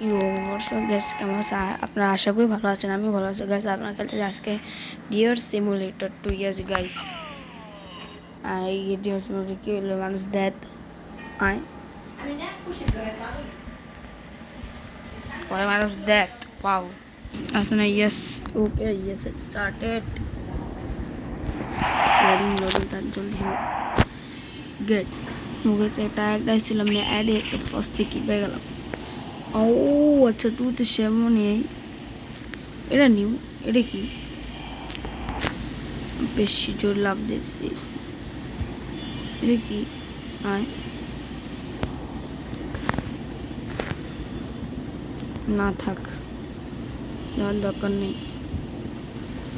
You দর্শক gas কেমন আছে আপনারা আশা করি ভালো আছেন আমি ভালো আছি গ্যাস আপনার খেলতে আজকে ডিয়ার সিমুলেটর 2 years গাইস এই ডিয়ার সিমুলেটর কি হলো মানুষ ডেথ আয় পরে মানুষ ডেথ পাও আসলে yes okay yes it started loading তার জলদি গেট মুখে একটা একটাই ছিলাম না অ্যাড ফার্স্ট থেকে পেয়ে গেলাম ও আচ্ছা 2 তে 7 নেই এটা নিউ এটা কি বেশি জোর লাভ দিয়েছি এটা কি আয় না থাক যাওয়ার দরকার নেই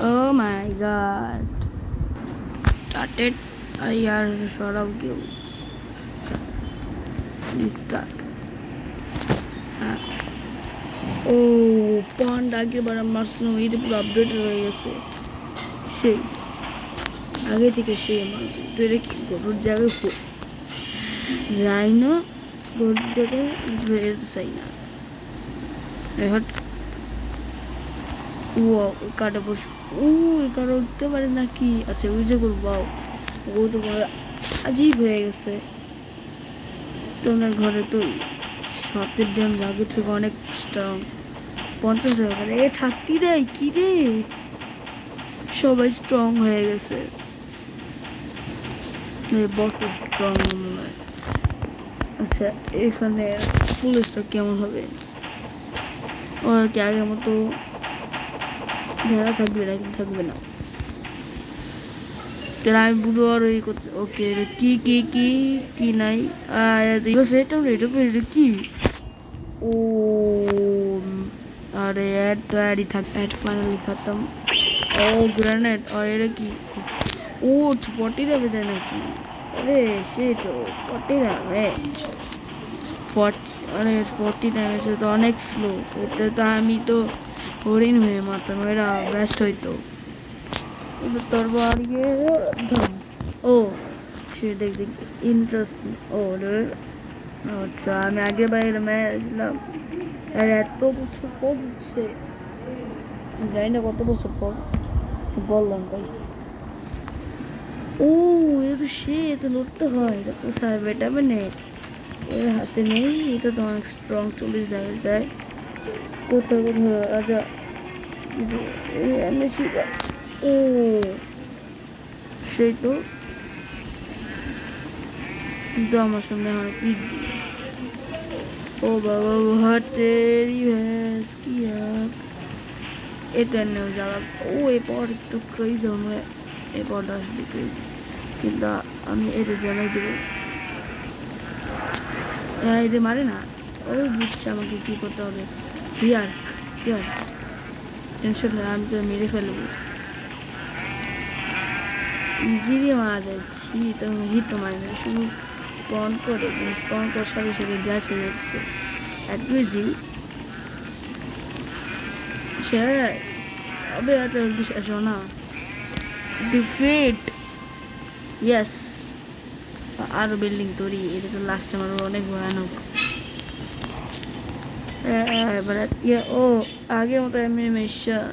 ও মাই গড স্টার্টেড यार সরাও কেউ রিস্টার্ট ও পন্ড আগে বার মারছিলাম এটা পুরো আপডেট হয়ে গেছে সেই আগে থেকে সেই আমার তো এটা কি গরুর জায়গায় রাইনো গরুর জায়গায় চাই না এখন ও ওই কাটা বস ওই কাটা উঠতে পারে নাকি আচ্ছা ওই যে করবো ও তো আজীব হয়ে গেছে তোমার ঘরে তো সতের ড্যাম আগে থেকে অনেক স্ট্রং 50 হয়ে গেলে এ 30 দেয় কি রে সবাই স্ট্রং হয়ে গেছে বস স্ট্রং মনে হয় আচ্ছা এখানে ফুল স্টক কেমন হবে ওর কি আগের মতো ঘেরা থাকবে না কিন্তু থাকবে না আমি বুড়ো আর ওই করছে ওকে কি কি কি কি নাই এটা কি ও अरे ऐड तो ऐड ही था ऐड फाइनली खत्म ओ ग्रेनेड और ये की ओ 40 डैमेज है नाকি अरे शिट 40 डैमेज 40 अरे 40 डैमेज তো অনেক স্লো এটা তো আমি তো হরিণ হয়ে মারতাম এরা বেস্ট হইতো কিন্তু তরবার ইয়ে ধম ও সে দেখ ইন্টারেস্টিং ও আচ্ছা আমি আগে বাইরে মেরেছিলাম আর এত বছর পর হচ্ছে জানি না কত বছর পর বললাম ভাই ও এটা তো সে তো লড়তে হয় এটা কোথায় ভিটামিনে এর হাতে নেই এটা তো অনেক স্ট্রং 40 ড্যামেজ দেয় কোথায় কোথায় আচ্ছা ও সেই তো কিন্তু আমার সামনে এখন পিক দিয়ে ओ बाबा बहुत तेरी भैंस की आँख इतने ज़्यादा ओ ये पॉड तो क्रेज़ है मैं ये पॉड আসলে ক্রেজ কিন্তু আমি এটা জানাই দেব এদের মারে না ও বুঝছে আমাকে কি করতে হবে হিয়ার হিয়ার টেনশন না আমি তো মেরে ফেলবো ইজিলি মারা যাচ্ছি তো হিট তো মারে না শুধু স্পন করে সাথে সাথে গ্যাস হয়ে যাচ্ছে Advising. Chess. अबे यार जल्दी शेष हो ना Defeat. Yes. আর বিল্ডিং তৈরি এটা তো লাস্ট টাইম আরো অনেক ভয়ানক এবারে ইয়ে ও আগে মতো অ্যানিমেশন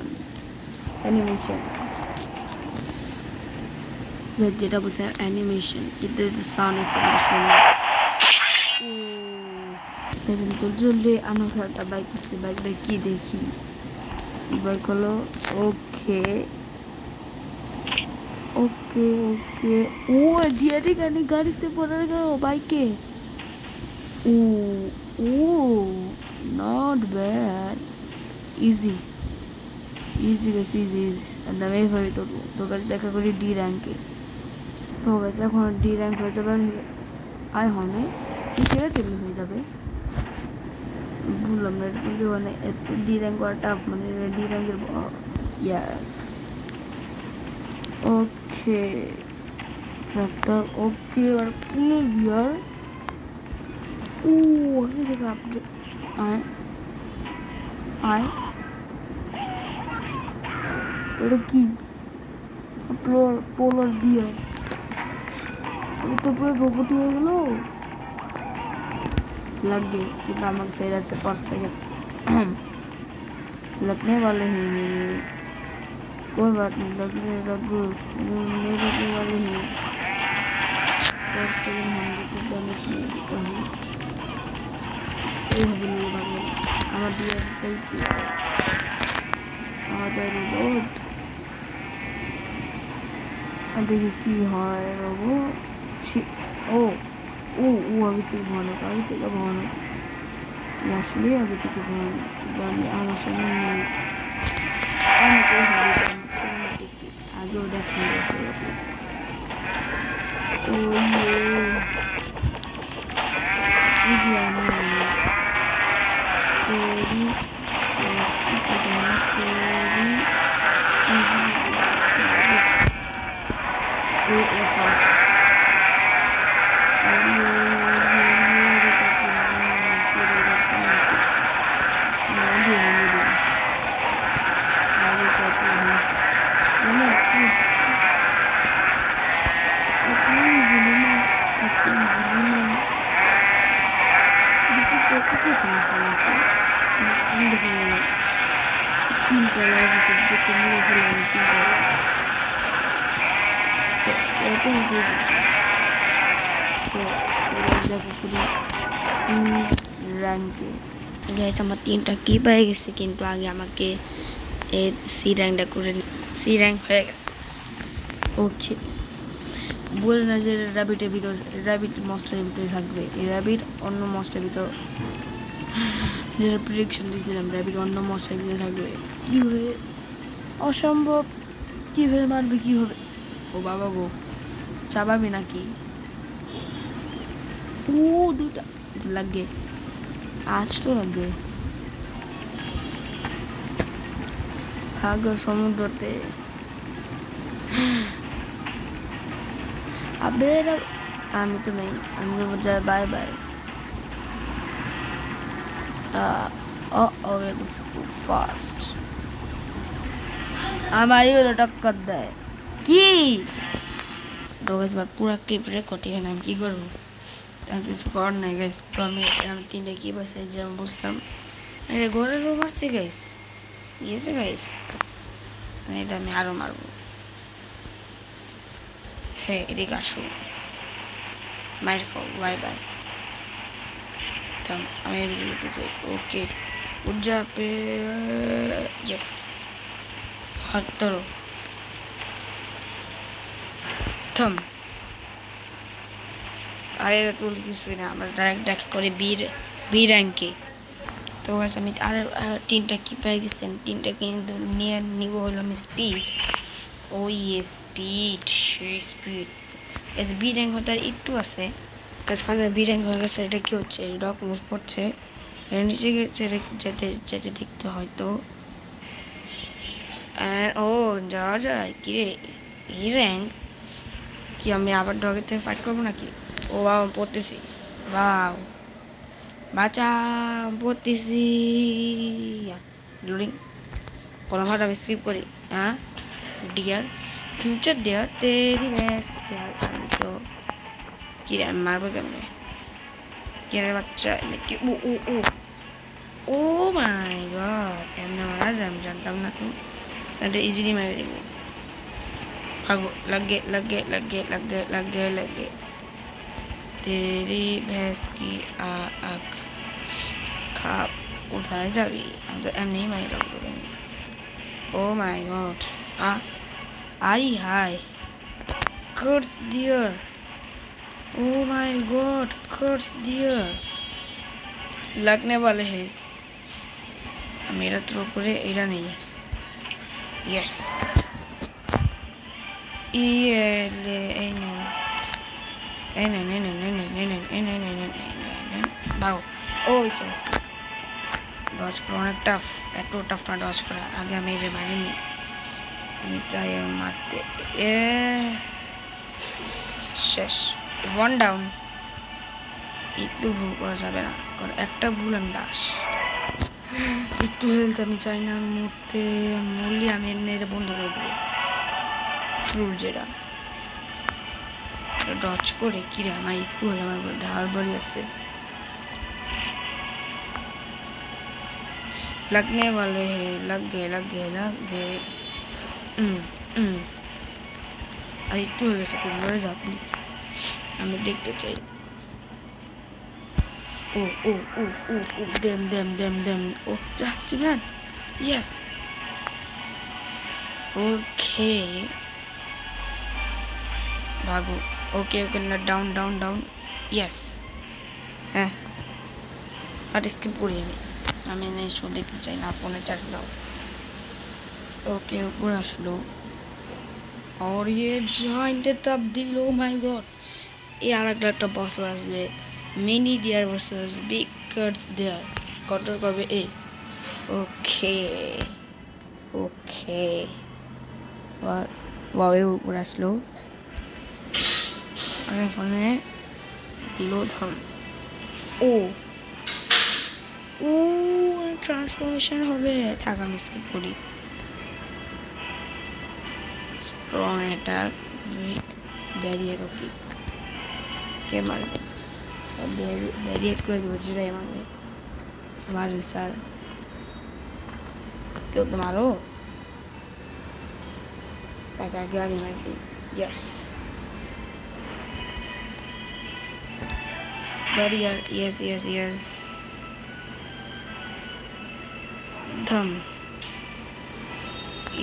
যেটা বলছে অ্যানিমেশন কিন্তু সাউন্ড এফেক্ট জলদি আমার একটা বাইক আছে বাইকটা কি দেখি বাইক হলো ওকে ওকে ওকে ও ডিয়ারি গাড়িতে পড়ে গেল বাইকে ও ও নট ব্যাড ইজি ইজি বেশি ইজি আমি এইভাবে তো গাড়ি দেখা করি ডি র্যাঙ্কে তো গেছে এখন ডি র্যাঙ্ক হয়ে যাবে আয় হয় নাই সেটা কেমনি হয়ে যাবে বললাম না এটা কিন্তু মানে ডি র্যাঙ্ক করা টাফ মানে ডি র্যাঙ্কের ইয়াস ওকে একটা ওকে আর কোনো বিয়ার ও আগে থেকে আপডেট আয় আয় এটা কি পোলার বিয়ার এটা তো পুরো রোবটই হয়ে গেল লাগবে কিন্তু আমাকে সেই রাস্তা পার সেকেন্ড लगने वाले हैं मेरे, कोई बात नहीं, लगने नहीं लगने वाले हैं। और सेकंड हम डैमेज नहीं देता हूँ, এইভাবে নিয়ে ভাবলাম আমার দিয়ে আমাদের রোড দেখি কি হয়। ও ও ও আগে থেকে ভয়ানক, আসলে আগে থেকে ভয়ানক। আমি আমার সামনে আগেও দেখি গাইস আমার 3টা কি পেয়ে গেছে, কিন্তু আগে আমাকে এই সি র্যাঙ্কটা করে সি র্যাঙ্ক হয়ে গেছে। ওকে, বলে না যে র্যাবিটের ভিতর র্যাবিট মস্টারের ভিতরে থাকবে, এই র্যাবিট অন্য মস্টারের ভিতর, যেটা প্রেডিকশন দিয়েছিলাম র্যাবিট অন্য মস্টারের ভিতরে থাকবে। কীভাবে অসম্ভব, কীভাবে মারবে, কীভাবে? ও বাবা গো, চাবাবে নাকি? ও দুটা লাগে, আজ তো লাগবে। ভাগ্য সমুদ্রতে আমি তো নেই, আমি তো যাই, বাই বাই। ফাস্ট আমারই হলো টক্কর দেয় কি? তো গাইস পুরো ক্লিপ রেকর্ড, এখানে আমি কি করবো? আমি কিছু করার নাই গাইস। তো আমি 3টা কি বাসে যেমন বসলাম, এটা ঘরের রুম আসছে গাইস, ইয়েছে গাইস, এটা আমি আরো মারবো। হ্যাঁ এদিকে আসো, মাইর খাও, বাই বাই। আমি যেতে চাই। ওকে উজ্জা পে ইয়েস, হাত ধরো, থাম। আরে তুল কিছুই না, আমরা ডাইরেক্ট করে বি র্যাঙ্কে। তো গাইস আমি আর 3টা কি পেয়ে গেছেন, 3টা কিন্তু নিয়ে নিব হলো আমি স্পিড। ও ইয়ে স্পিড, সেই স্পিড গাইস। বি র্যাঙ্ক হতে আর একটু আছে গাইস, ফাইনাল বি র্যাঙ্ক হয়ে গেছে। এটা কি হচ্ছে, ডকুমেন্ট পড়ছে, এর নিচে গেছে যেতে দেখতে হয়তো। ও যাওয়া যায় কি রে, এই র্যাঙ্ক কি? আমি আবার ডগের থেকে ফাইট করবো নাকি? ও বাবা পড়তেছি, বাও বাঁচা পড়তেছি। লোডিং কোনো ভাবে আমি স্কিপ করি। হ্যাঁ ডিয়ার, ফিউচার ডিয়ার তেরি ব্যাস। আমি তো কি রে, আমি মারবো কেমনে? কি রে বাচ্চা, ও ও ও ও মাই গড, এমনি মারা যায়? আমি জানতাম না তো, এটা ইজিলি মেরে দেব। ভাগো, লাগে লাগে লাগে লাগে লাগে লাগে, তেরি ভ্যাস কি আখ খাপ। কোথায় যাবি? আমি তো এমনি মারি লাগবো। ও মাই গড, आई हाय curse deer, oh my god curse deer, लगने वाले हैं। मेरा थ्रो करे एरा नहीं, यस ये ले भागो। ओ चांस डॉज करो, অনেক টাফ, এত টাফ না ডজ করা। আগে আমি এর মারিনি, আমি চাই মারতে। শেষ, 1 ডাউন। একটু ভুল করা যাবে না, কারণ একটা ভুল আমি বাস। একটু হেলথ আমি চাই না, আমি মরলে আমি এনে বন্ধ করে দেবো। রুল যেটা ডচ করে কিরে, আমার একটু হলে আমার ঢাল বাড়ি আছে। लगने वाले हैं, लग गए लग गए लग गए। আর একটু হয়ে সেকেন্ড মরে যাও প্লিজ, আমি দেখতে চাই। ও ও ও ও ও দেম ও যা সিমরান, ইয়েস ওকে ভাগো। ওকে ওকে না, ডাউন ডাউন ডাউন, ইয়েস। হ্যাঁ আর স্কিপ করি আমি এই শো দেখতে চাই না, ফোনে চার্জ দাও। ओके ऊपर আসলো और ये जॉइंट तब्दील, ओ माय गॉड ये अलग একটা বস আসবে, mini deer versus big cats there, control করবে এ। ওকে ওকে ওয়াও এ উপর আসলো আর এখানে দিল থাম। ও ও ট্রান্সফরমেশন হবে, থাক আমি স্কিপ করি। স্ট্রং অ্যাটাক, উইক ব্যারিয়ার, ওকে কে মারবে? ব্যারিয়ার করে দেবো, যেটাই মারবে মারেন স্যার, কেউ তো মারো, তাকে আগে আমি মার দিই। Yes barrier, yes yes yes, ধম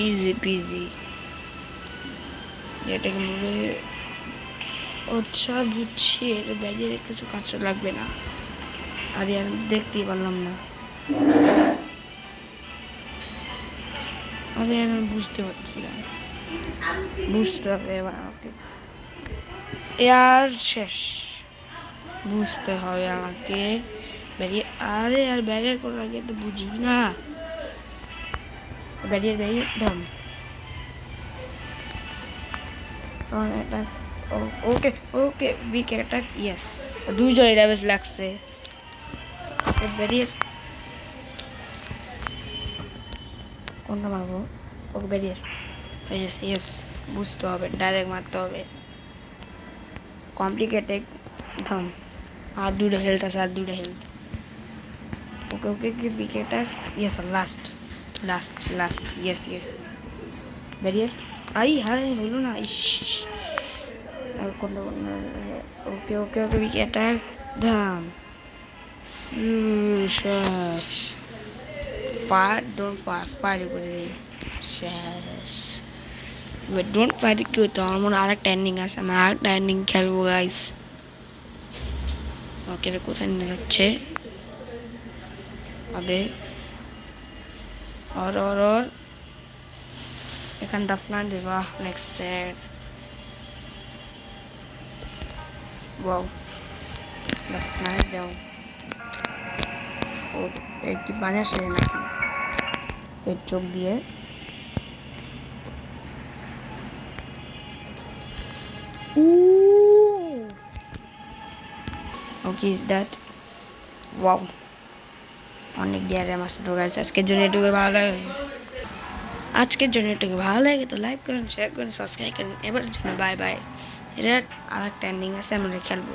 ইজি পিজি। এটাকে বলে আচ্ছা বুঝছি, এটা ব্যারিয়ারের কিছু কাজ লাগবে না। আরে আমি দেখতেই পারলাম না, আরে আমি বুঝতে পারছি না, বুঝতে হবে এবার আমাকে, আর শেষ বুঝতে হবে আমাকে ব্যারিয়ার। আরে আর ব্যারিয়ার করার আগে তো বুঝি না, ব্যারিয়ার ব্যারিয়ার ধম অ্যাটাক। ওকে ওকে উইক অ্যাটাক, ইয়েস দুইজন ড্যামেজ লাগছে। ব্যারিয়ার কোনটা মারবো? ওকে ব্যারিয়ার, ইয়েস ইয়েস বুঝতে হবে, ডাইরেক্ট মারতে হবে, কমপ্লিকেটেড ধম। আর দুটো হেলথ আছে, আর দুটো হেলথ। ওকে ওকে কি weak attack, yes last last last, yes yes barrier. আই হায় হলো না, ইস কোনটা ওকে ওকে ওকে উইক অ্যাটাক ধাম শেষ। ফায়ার ডোন্ট ফায়ার করে দিই শেষ। এবার ডোন্ট ফায়ার কি হতো, আমার মনে আরেকটা এন্ডিং আছে, আমি আরেকটা এন্ডিং খেলবো গাইস। ওকে কোথায় নিয়ে যাচ্ছে আগে, और এখানে দফনা দেবা নেক্সট সেট। ওয়াও দফনা দাও। ও একটি বানিয়ে সে নাকি এর চোখ দিয়ে ওকে ইজ দ্যাট ওয়াও অনেক ডিয়ারে মাছ তো গাইস। আজকের জন্য এটুকু ভালো লাগে, আজকের জন্য এটুকু ভালো লাগে তো লাইক করেন, শেয়ার করেন, সাবস্ক্রাইব করেন। এবার জন্য বাই বাই। এটা আরেকটা এন্ডিং আছে, আমরা খেলবো।